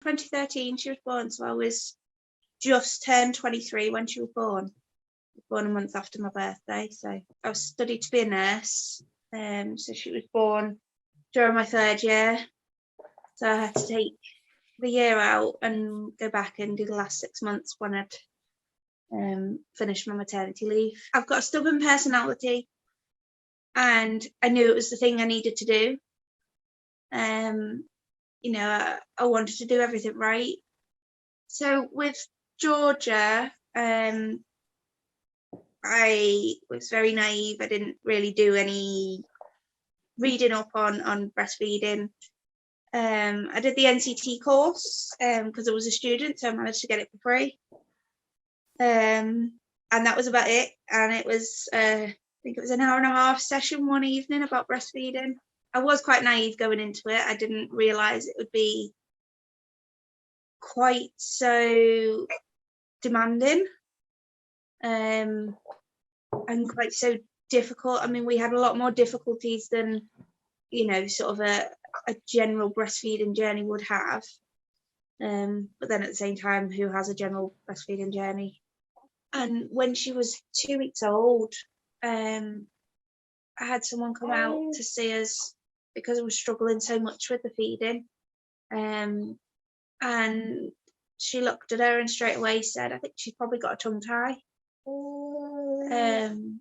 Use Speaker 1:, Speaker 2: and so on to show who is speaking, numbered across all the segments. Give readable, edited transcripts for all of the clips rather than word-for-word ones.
Speaker 1: 2013 she was born, so I was just turned 23 when she was born. Born a month after my birthday, so I was studied to be a nurse. So she was born during my 3rd year, so I had to take the year out and go back and do the last 6 months when I'd finished my maternity leave. I've got a stubborn personality, and I knew it was the thing I needed to do. I wanted to do everything right. So with Georgia, I was very naive. I didn't really do any reading up on breastfeeding. I did the NCT course because I was a student, so I managed to get it for free. And that was about it. And it was, I think it was an 1.5-hour session one evening about breastfeeding. I was quite naive going into it. I didn't realise it would be quite so demanding and quite so difficult. I mean, we had a lot more difficulties than, sort of a general breastfeeding journey would have. But then at the same time, who has a general breastfeeding journey? And when she was 2 weeks old, I had someone come out to see us because I was struggling so much with the feeding. And she looked at her and straight away said, I think she's probably got a tongue tie. And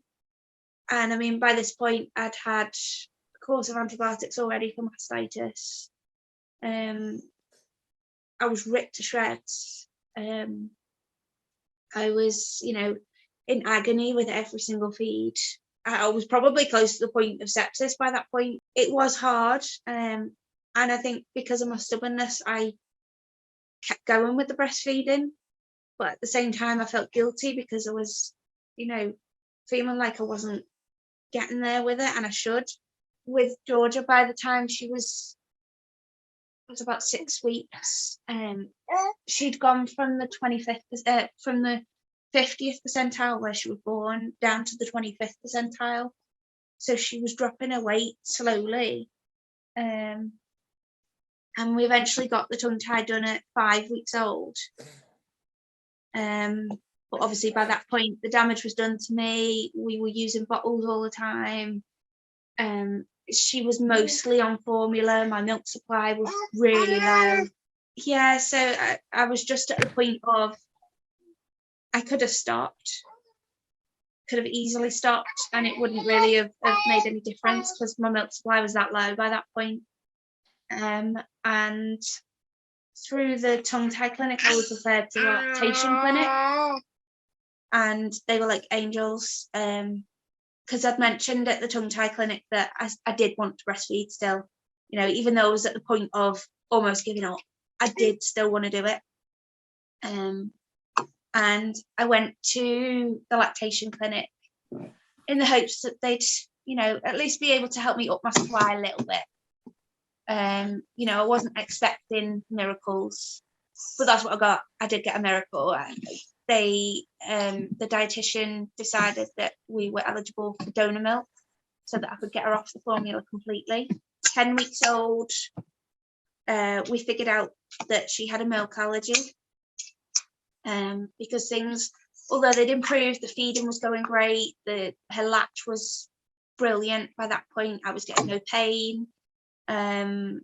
Speaker 1: I mean, by this point, I'd had a course of antibiotics already for mastitis. I was ripped to shreds. I was, in agony with every single feed. I was probably close to the point of sepsis by that point. It was hard. And I think because of my stubbornness, I kept going with the breastfeeding. But at the same time, I felt guilty because I was, feeling like I wasn't getting there with it, and I should. With Georgia, by the time she was about 6 weeks, she'd gone from the 50th percentile where she was born down to the 25th percentile. So she was dropping her weight slowly. And we eventually got the tongue tie done at 5 weeks old. But obviously by that point, the damage was done to me. We were using bottles all the time. She was mostly on formula. My milk supply was really low. Yeah, so I was just at the point of, I could have stopped, could have easily stopped, and it wouldn't really have made any difference because my milk supply was that low by that point. And through the tongue tie clinic, I was referred to the lactation clinic, and they were like angels. Because I'd mentioned at the tongue tie clinic that I did want to breastfeed still, even though I was at the point of almost giving up, I did still want to do it. And I went to the lactation clinic in the hopes that they'd, at least be able to help me up my supply a little bit. I wasn't expecting miracles, but that's what I got. I did get a miracle. The dietitian decided that we were eligible for donor milk so that I could get her off the formula completely. 10 weeks old, we figured out that she had a milk allergy, because things, although they'd improved, the feeding was going great, her latch was brilliant by that point. I was getting no pain. In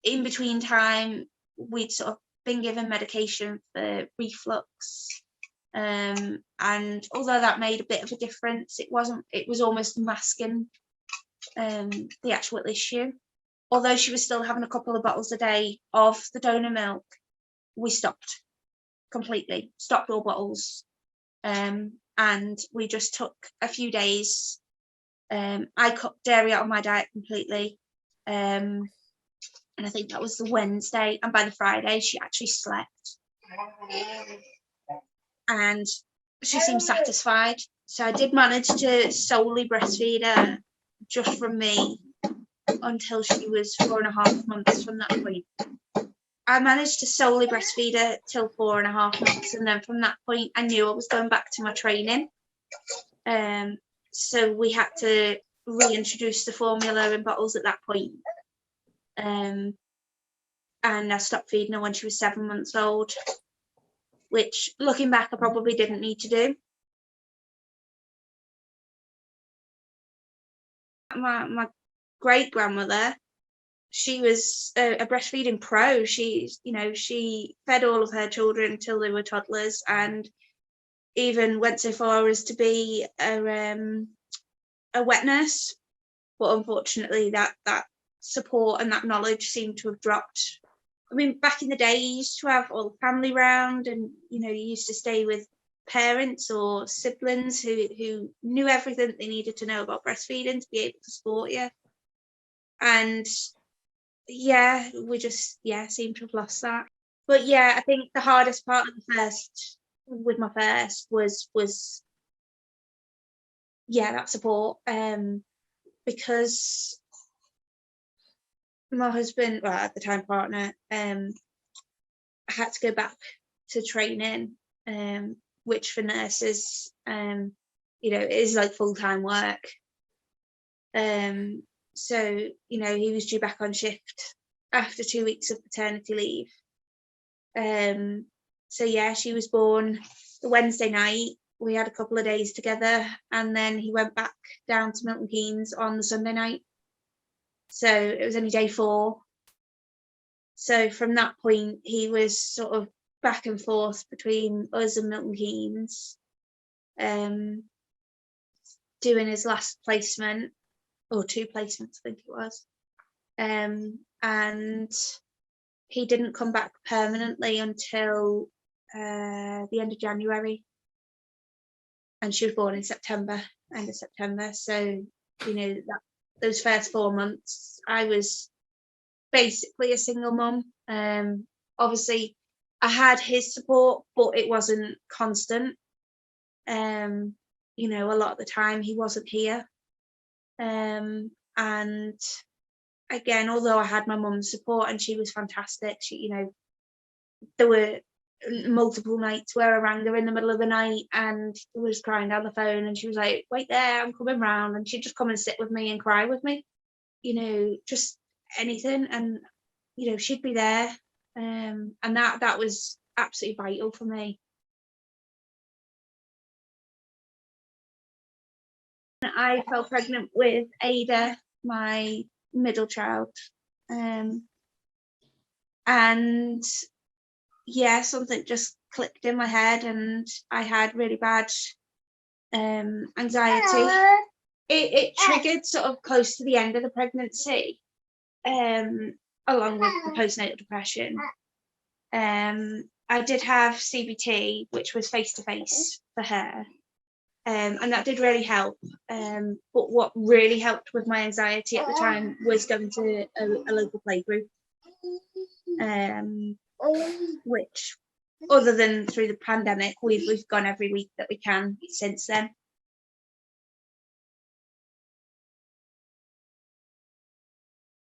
Speaker 1: between time, we'd sort of been given medication for reflux, and although that made a bit of a difference, it was almost masking the actual issue. Although she was still having a couple of bottles a day of the donor milk, we stopped completely, stopped all bottles, and we just took a few days. I cut dairy out of my diet completely, and I think that was the Wednesday, and by the Friday she actually slept, and she seemed satisfied. So I did manage to solely breastfeed her just from me until she was 4.5 months. From that point, I managed to solely breastfeed her till 4.5 months, and then from that point I knew I was going back to my training. So we had to reintroduce the formula in bottles at that point. And and I stopped feeding her when she was 7 months old, which looking back I probably didn't need to do. My great grandmother, she was a breastfeeding pro. She fed all of her children until they were toddlers, and even went so far as to be a wet nurse. But unfortunately, that support and that knowledge seemed to have dropped. I mean, back in the day, you used to have all the family round, and you used to stay with parents or siblings who knew everything they needed to know about breastfeeding to be able to support you. And yeah, we just seem to have lost that. But yeah, I think the hardest part of my first was that support, because my husband, well, at the time partner, had to go back to training, which for nurses, is like full-time work. So, he was due back on shift after 2 weeks of paternity leave. So yeah, she was born the Wednesday night. We had a couple of days together, and then he went back down to Milton Keynes on the Sunday night. So it was only day 4. So from that point, he was sort of back and forth between us and Milton Keynes, doing his last placement, or 2 placements, I think it was. And he didn't come back permanently until the end of January. And she was born in September, end of September. So, those first 4 months, I was basically a single mum. Obviously, I had his support, but it wasn't constant. A lot of the time he wasn't here. And again, although I had my mum's support and she was fantastic, there were multiple nights where I rang her in the middle of the night and was crying down the phone, and she was like, "Wait there, I'm coming round," and she'd just come and sit with me and cry with me, just anything, and she'd be there, and that was absolutely vital for me. I fell pregnant with Ada, my middle child, and something just clicked in my head, and I had really bad anxiety. It triggered sort of close to the end of the pregnancy, along with the postnatal depression. I did have CBT, which was face-to-face for her, and that did really help. But what really helped with my anxiety at the time was going to a local playgroup, which, other than through the pandemic, we've gone every week that we can since then.